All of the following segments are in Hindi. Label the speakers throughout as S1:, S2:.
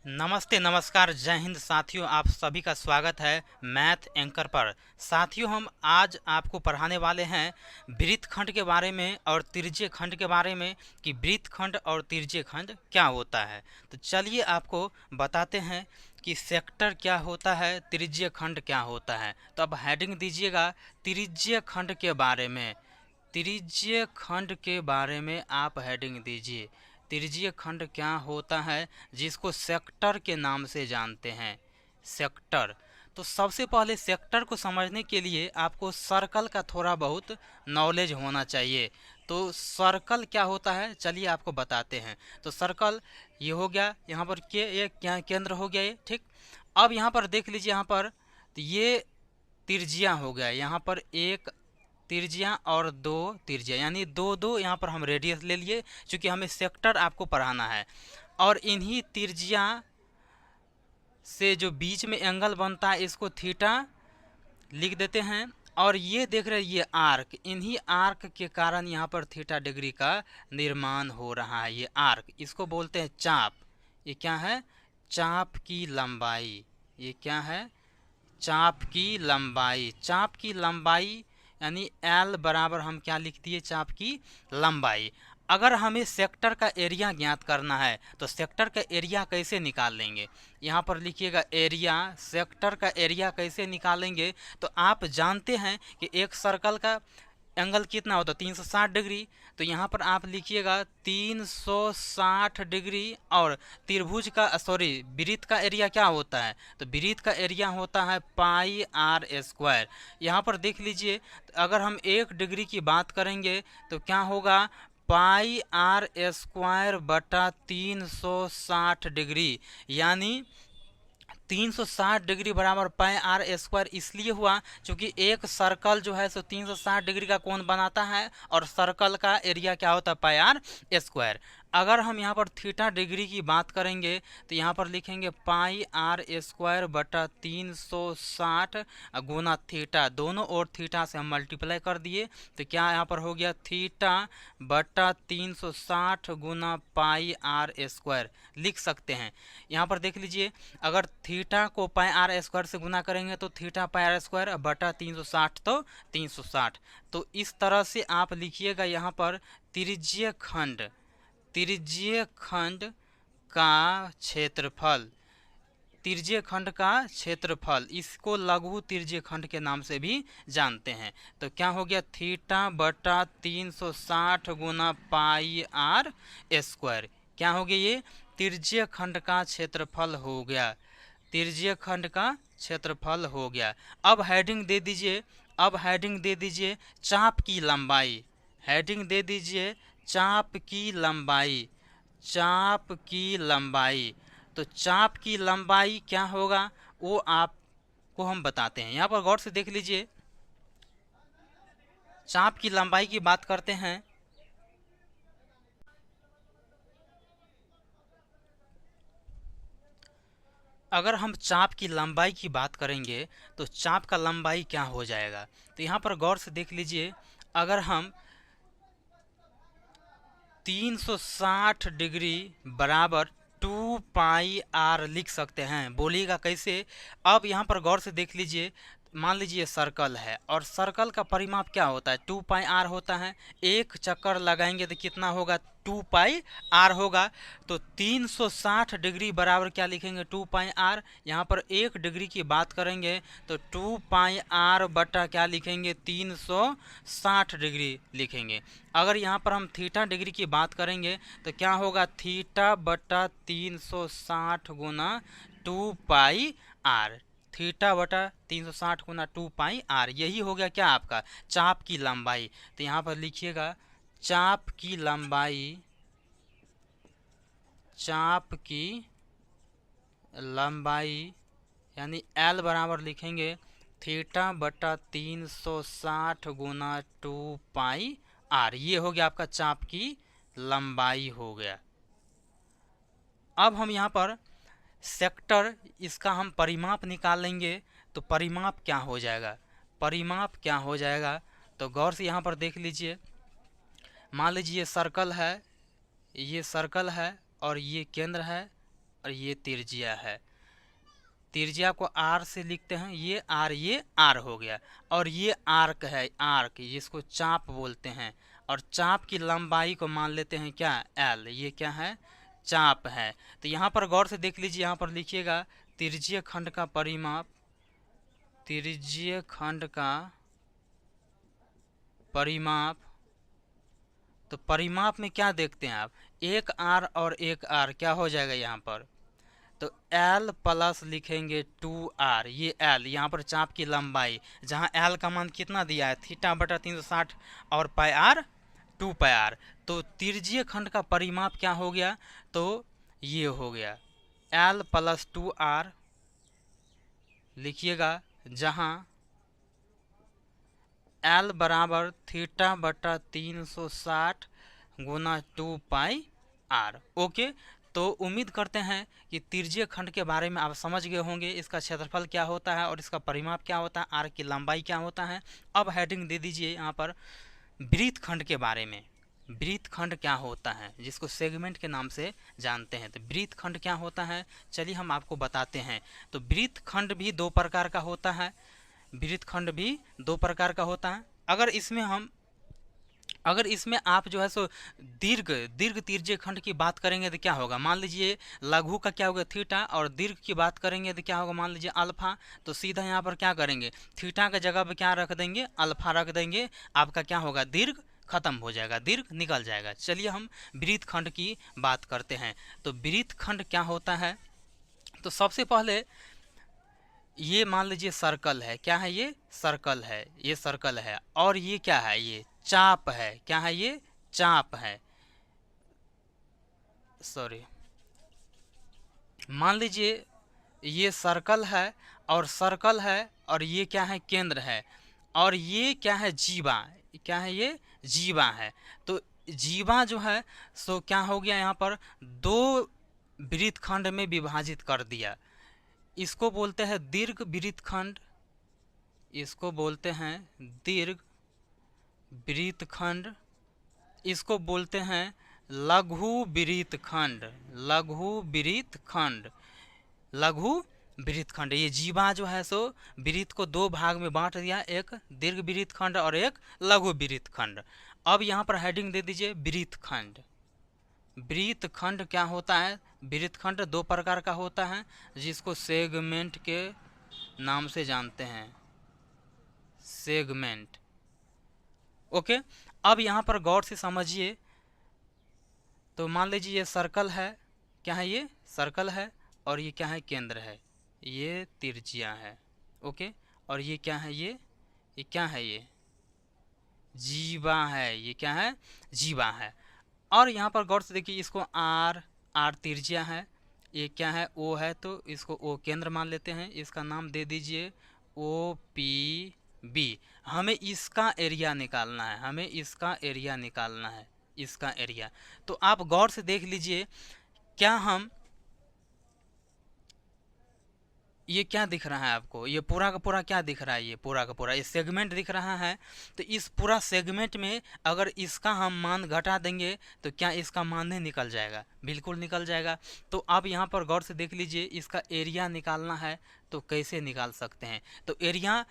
S1: नमस्ते नमस्कार जय हिंद साथियों, आप सभी का स्वागत है मैथ एंकर पर। साथियों, हम आज आपको पढ़ाने वाले हैं वृत्तखंड के बारे में और तिर्य्य खंड के बारे में कि वृत्तखंड और तिर्य्य खंड क्या होता है। तो चलिए आपको बताते हैं कि सेक्टर क्या होता है, तिर्य्य खंड क्या होता है। तो अब हेडिंग दीजिएगा तिर्य्य खंड के बारे में। तिर्य्य खंड के बारे में आप हेडिंग दीजिए। तिर्य्य खंड क्या होता है, जिसको सेक्टर के नाम से जानते हैं। सेक्टर। तो सबसे पहले सेक्टर को समझने के लिए आपको सर्कल का थोड़ा बहुत नॉलेज होना चाहिए। तो सर्कल क्या होता है, चलिए आपको बताते हैं। तो सर्कल ये हो गया, यहाँ पर के ये क्या केंद्र हो गया ये, ठीक। अब यहाँ पर देख लीजिए, यहाँ पर तो ये तिर्य्या हो गया, यहाँ पर एक तिर्य्या और दो तिर्य्या, यानी दो दो यहाँ पर हम रेडियस ले लिए, क्योंकि हमें सेक्टर आपको पढ़ाना है। और इन्हीं तिर्य्या से जो बीच में एंगल बनता है, इसको थीटा लिख देते हैं। और ये देख रहे हैं, ये आर्क, इन्हीं आर्क के कारण यहाँ पर थीटा डिग्री का निर्माण हो रहा है। ये आर्क, इसको बोलते हैं चाप। ये क्या है? चाप की लंबाई। ये क्या है? चाप की लंबाई। चाप की लंबाई यानी L बराबर हम क्या लिख दिए? चाप की लंबाई। अगर हमें सेक्टर का एरिया ज्ञात करना है तो सेक्टर का एरिया कैसे निकाल लेंगे? यहाँ पर लिखिएगा एरिया। सेक्टर का एरिया कैसे निकालेंगे? तो आप जानते हैं कि एक सर्कल का एंगल कितना होता है? 360 डिग्री। तो यहाँ पर आप लिखिएगा 360 डिग्री। और त्रिभुज का वृत्त का एरिया क्या होता है? तो वृत्त का एरिया होता है पाई आर स्क्वायर। यहाँ पर देख लीजिए, अगर हम 1 डिग्री की बात करेंगे तो क्या होगा? पाई आर स्क्वायर बटा 360 डिग्री। यानी 360 डिग्री बराबर पाई आर स्क्वायर इसलिए हुआ क्योंकि एक सर्कल जो है सो 360 डिग्री का कोण बनाता है, और सर्कल का एरिया क्या होता है? पाई आर स्क्वायर। अगर हम यहाँ पर थीटा डिग्री की बात करेंगे तो यहाँ पर लिखेंगे पाई आर स्क्वायर बटा 360 गुना थीटा। दोनों ओर थीटा से हम मल्टीप्लाई कर दिए तो क्या यहाँ पर हो गया? थीटा बटा 360 गुना पाई आर स्क्वायर लिख सकते हैं। यहाँ पर देख लीजिए, अगर थीटा को पाई आर स्क्वायर से गुना करेंगे तो थीटा पाई आर स्क्वायर बटा 360 तो 360। तो इस तरह से आप लिखिएगा यहाँ पर तिर्य्य खंड। तिर्य्य खंड का क्षेत्रफल। तिर्य्य खंड का क्षेत्रफल, इसको लघु तिर्य्य खंड के नाम से भी जानते हैं। तो क्या हो गया? थीटा बटा 360 गुना पाई आर स्क्वायर। क्या हो गया? ये तिर्य्य खंड का क्षेत्रफल हो गया। तिर्य्य खंड का क्षेत्रफल हो गया। अब हेडिंग दे दीजिए। अब हेडिंग दे दीजिए चाप की लंबाई। हेडिंग दे दीजिए चाप की लंबाई। चाप की लंबाई। तो चाप की लंबाई क्या होगा वो आपको हम बताते हैं। यहाँ पर गौर से देख लीजिए, चाप की लंबाई की बात करते हैं। अगर हम चाप की लंबाई की बात करेंगे तो चाप का लंबाई क्या हो जाएगा? तो यहाँ पर गौर से देख लीजिए, अगर हम 360 डिग्री बराबर 2 पाई आर लिख सकते हैं। बोलिएगा कैसे? अब यहाँ पर गौर से देख लीजिए, मान लीजिए सर्कल है और सर्कल का परिमाप क्या होता है? 2 पाई आर होता है। एक चक्कर लगाएंगे तो कितना होगा? 2 पाई आर होगा। तो 360 डिग्री बराबर क्या लिखेंगे? 2 पाई आर। यहाँ पर 1 डिग्री की बात करेंगे तो 2 पाई आर बटा क्या लिखेंगे? 360 डिग्री लिखेंगे। अगर यहाँ पर हम थीटा डिग्री की बात करेंगे तो क्या होगा? थीटा बटा 360 गुना 2 पाई आर। थीटा बटा 360 गुना 2 पाई आर, यही हो गया क्या? आपका चाप की लंबाई। तो यहाँ पर लिखिएगा चाप की लंबाई। चाप की लंबाई यानी L बराबर लिखेंगे थीटा बटा 360 गुना 2 पाई आर। ये हो गया आपका चाप की लंबाई हो गया। अब हम यहाँ पर सेक्टर, इसका हम परिमाप निकालेंगे तो परिमाप क्या हो जाएगा? परिमाप क्या हो जाएगा? तो गौर से यहाँ पर देख लीजिए, मान लीजिए ये सर्कल है, ये सर्कल है और ये केंद्र है, और ये त्रिज्या है। त्रिज्या को आर से लिखते हैं, ये आर हो गया। और ये आर्क है, आर्क जिसको चाप बोलते हैं। और चाप की लंबाई को मान लेते हैं क्या, एल। ये क्या है, चाप है। तो यहाँ पर गौर से देख लीजिए, यहाँ पर लिखिएगा त्रिज्यीय खंड का परिमाप, त्रिज्यीय खंड का परिमाप। तो परिमाप में क्या देखते हैं आप, एक आर और एक आर क्या हो जाएगा यहाँ पर, तो L प्लस लिखेंगे 2R। ये L यहाँ पर चाप की लंबाई, जहाँ L का मान कितना दिया है, थीटा बटा 360 और पाई आर 2 पाई आर। तो त्रिज्यीय खंड का परिमाप क्या हो गया, तो ये हो गया L प्लस 2R लिखिएगा, जहाँ L बराबर थीटा बटा 360 गुना 2 पाई आर। ओके, तो उम्मीद करते हैं कि त्रिज्यीय खंड के बारे में आप समझ गए होंगे, इसका क्षेत्रफल क्या होता है और इसका परिमाप क्या होता है, आर की लंबाई क्या होता है। अब हेडिंग दे दीजिए यहाँ पर वृत्त खंड के बारे में। वृत्त खंड क्या होता है, जिसको सेगमेंट के नाम से जानते हैं। तो वृत्त खंड क्या होता है, चलिए हम आपको बताते हैं। तो वृत्त खंड भी दो प्रकार का होता है, वृत्त खंड भी दो प्रकार का होता है। अगर इसमें आप जो है सो दीर्घ त्रिज्यीय खंड की बात करेंगे तो क्या होगा, मान लीजिए लघु का क्या होगा, थीटा, और दीर्घ की बात करेंगे तो क्या होगा, मान लीजिए अल्फा। तो सीधा यहाँ पर क्या करेंगे, थीटा का जगह पे क्या रख देंगे, अल्फा रख देंगे। आपका क्या होगा, दीर्घ खत्म हो जाएगा, दीर्घ निकल जाएगा। चलिए हम वृत्त खंड की बात करते हैं। तो वृत्त खंड क्या होता है, तो सबसे पहले ये मान लीजिए सर्कल है, क्या है, ये सर्कल है, ये सर्कल है। और ये क्या है, ये चाप है, क्या है, ये चाप है, सॉरी। मान लीजिए ये सर्कल है, और सर्कल है, और ये क्या है, केंद्र है। और ये क्या है, जीवा, क्या है, ये जीवा है। तो जीवा जो है सो क्या हो गया, यहाँ पर दो वृत्त खंड में विभाजित कर दिया। इसको बोलते हैं दीर्घ वृत्त खंड, इसको बोलते हैं दीर्घ वृत्त खंड, इसको बोलते हैं लघु वृत्त खंड, लघु वृत्त खंड, लघु वृत्त खंड। ये जीवा जो है सो वृत्त को दो भाग में बांट दिया, एक दीर्घ वृत्त खंड और एक लघु वृत्त खंड। अब यहाँ पर हेडिंग दे दीजिए वृत्त खंड। वृत्त खंड क्या होता है, वृत्त खंड दो प्रकार का होता है, जिसको सेगमेंट के नाम से जानते हैं, सेगमेंट। ओके, अब यहाँ पर गौर से समझिए। तो मान लीजिए ये सर्कल है, क्या है, ये सर्कल है, और ये क्या है, केंद्र है, ये त्रिज्या है। ओके, और ये क्या है, ये क्या है, ये जीवा है, ये क्या है, जीवा है। और यहाँ पर गौर से देखिए, इसको आर त्रिज्या है, ये क्या है, ओ है, तो इसको ओ केंद्र मान लेते हैं। इसका नाम दे दीजिए ओ पी बी। हमें इसका एरिया निकालना है, हमें इसका एरिया निकालना है, इसका एरिया। तो आप गौर से देख लीजिए, क्या हम, ये क्या दिख रहा है आपको, ये पूरा का पूरा क्या दिख रहा है, ये पूरा का पूरा ये सेगमेंट दिख रहा है। तो इस पूरा सेगमेंट में अगर इसका हम मान घटा देंगे तो क्या इसका मान नहीं निकल जाएगा, बिल्कुल निकल जाएगा। तो अब यहाँ पर गौर से देख लीजिए, इसका एरिया निकालना है तो कैसे निकाल सकते हैं। तो एरिया,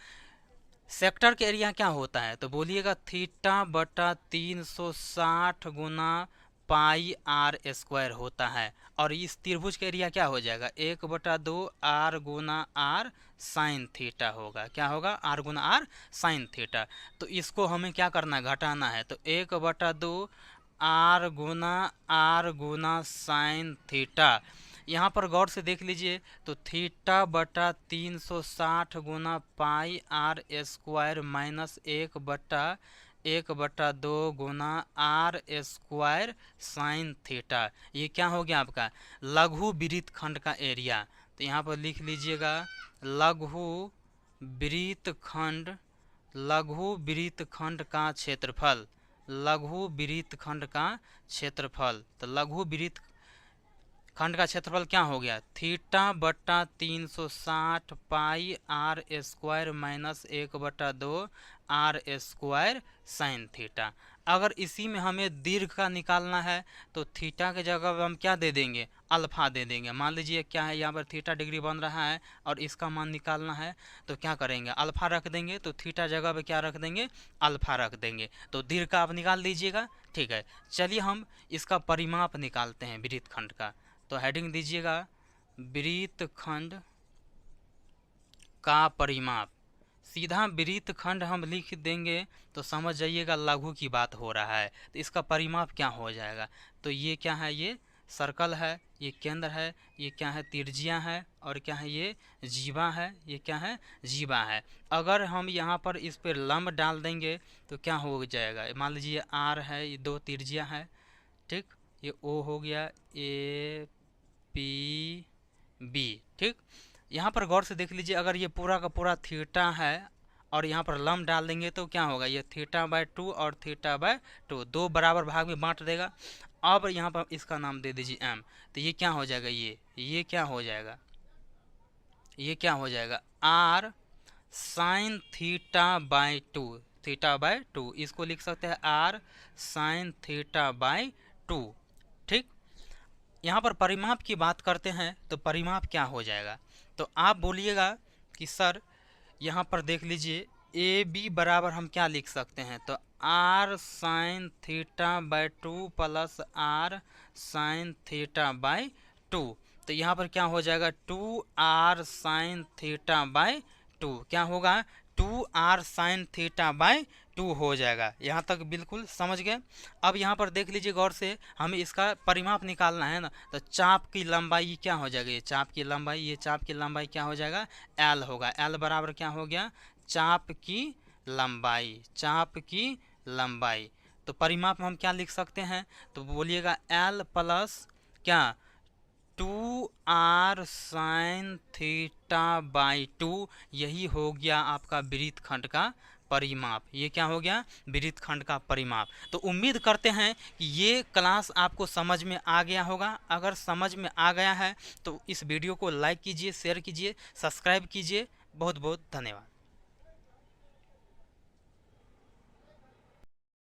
S1: सेक्टर के एरिया क्या होता है, तो बोलिएगा थीटा बटा 360 गुना पाई आर स्क्वायर होता है। और इस त्रिभुज का एरिया क्या हो जाएगा, 1/2 आर गुना आर साइन थीटा होगा, क्या होगा, आर गुना आर साइन थीटा। तो इसको हमें क्या करना है, घटाना है। तो 1/2 आर गुना साइन थीटा। यहाँ पर गौर से देख लीजिए, तो थीटा बटा 360 गुना पाई आर स्क्वायर माइनस 1/2 गुना आर स्क्वायर साइन थीटा। ये क्या हो गया आपका, लघु वृत्त खंड का एरिया। तो यहाँ पर लिख लीजिएगा लघु वृत्त खंड, लघु वृत्त खंड का क्षेत्रफल, लघु वृत्त खंड का क्षेत्रफल। तो लघु वृत्त खंड का क्षेत्रफल क्या हो गया, थीटा बटा 360 pi R square minus 1/2 R square sine theta. अगर इसी में हमें दीर्घ का निकालना है तो थीटा के जगह पे हम क्या दे देंगे, अल्फा दे देंगे। मान लीजिए क्या है, यहाँ पर थीटा डिग्री बन रहा है और इसका मान निकालना है तो क्या करेंगे, अल्फा रख देंगे। तो थीटा जगह पे क्या रख देंगे, अल्फा रख देंगे। तो दीर्घ का आप निकाल दीजिएगा। ठीक है, चलिए हम इसका परिमाप निकालते हैं वृत्तखंड का। तो हेडिंग दीजिएगा वृत्तखंड का परिमाप। सीधा वृत्तखंड हम लिख देंगे तो समझ जाइएगा लघु की बात हो रहा है। तो इसका परिमाप क्या हो जाएगा, तो ये क्या है, ये सर्कल है, ये केंद्र है, ये क्या है, त्रिज्या है, और क्या है, ये जीवा है, ये क्या है, जीवा है। अगर हम यहाँ पर इस पर लंब डाल देंगे तो क्या हो जाएगा, मान लीजिए आर है, ये 2 त्रिज्या है, ठीक, ये ओ हो गया, ए पी बी। ठीक, यहाँ पर गौर से देख लीजिए, अगर ये पूरा का पूरा थीटा है और यहाँ पर लंब डाल देंगे तो क्या होगा, ये θ/2 और θ/2 दो बराबर भाग में बांट देगा। अब यहाँ पर इसका नाम दे दीजिए m। तो ये क्या हो जाएगा, ये क्या हो जाएगा, ये क्या हो जाएगा, r sin θ/2, θ/2 इसको लिख सकते हैं r sin θ/2। ठीक, यहाँ पर परिमाप की बात करते हैं तो परिमाप क्या हो जाएगा, तो आप बोलिएगा कि सर यहाँ पर देख लीजिए ए बी बराबर हम क्या लिख सकते हैं, तो r sin θ/2 plus r sin θ/2। तो यहाँ पर क्या हो जाएगा, 2r sin θ/2 क्या होगा, 2r sin θ/2 हो जाएगा। यहाँ तक बिल्कुल समझ गए। अब यहाँ पर देख लीजिए गौर से, हमें इसका परिमाप निकालना है ना, तो चाप की लंबाई क्या हो जाएगी, ये चाप की लंबाई, ये चाप की लंबाई क्या हो जाएगा, l होगा। l बराबर क्या हो गया, चाप की लंबाई, चाप की लंबाई। तो परिमाप हम क्या लिख सकते हैं, तो बोलिएगा l प्लस क्या, 2r sin θ/2, यही हो गया आपका वृत्तखंड का परिमाप। ये क्या हो गया, वृत्तखंड का परिमाप। तो उम्मीद करते हैं कि ये क्लास आपको समझ में आ गया होगा। अगर समझ में आ गया है तो इस वीडियो को लाइक कीजिए, शेयर कीजिए, सब्सक्राइब कीजिए। बहुत बहुत धन्यवाद।